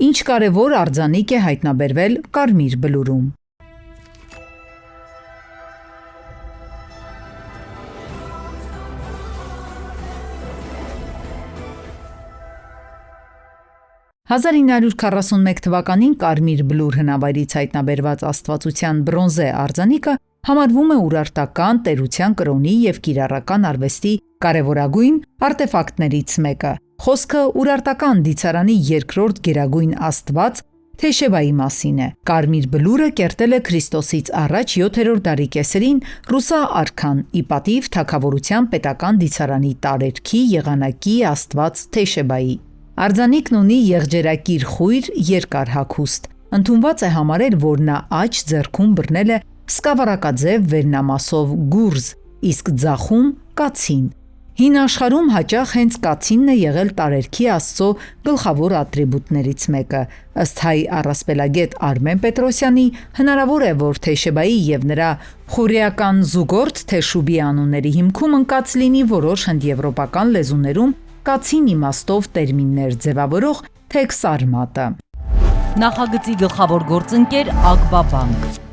Ինչ կարևոր արձանիկ է հայտնաբերվել Կարմիր բլուրում։ 1941 թվականին Կարմիր բլուր հնավայրից հայտնաբերված աստվածության բրոնզե արձանիկը համարվում էՈւրարտական տերության կրոնի և կիրառական արվեստի կարևորագույն արտեֆակտներից մեկը։ ԽոսքըՈւրարտական դիցարանի երկրորդ գերագույն աստված Թեշեբայի մասին է։ Կարմիր բլուրը կերտել է Քրիստոսից առաջ 7-րդ դարի կեսերին ռուսա արքան՝ ի պատիվ թագավորության պետական դիցարանի տարերքի եղանակի աստված Թեշեբայի։ Արձանիկն ունի եղջերակիր խույր, երկար հագուստ։ Ընդունված է համարել, որ նա աջ ձեռքում բռնել է սկավառակաձև վերնամասով գուրզ, իսկ ձախում՝ կացին։ Հին աշխարհում հաճախ հենց կացինն է եղել տարերքի աստծո գլխավոր ատրիբուտներից մեկը։ Ըստ հայ առասպելագետ Արմեն Պետրոսյանի, հնարավոր է, որ Թեշեբայի և նրա խուրեական զուգորդ Թեշուբի անունների հիմքում ընկած լինի որոշ հնդեվրոպական լեզուներում կացին իմաստով տերմիններ ձևավորող թեքսարմատը։ Նախագծի գլխավոր գործընկեր Ագբաբանկ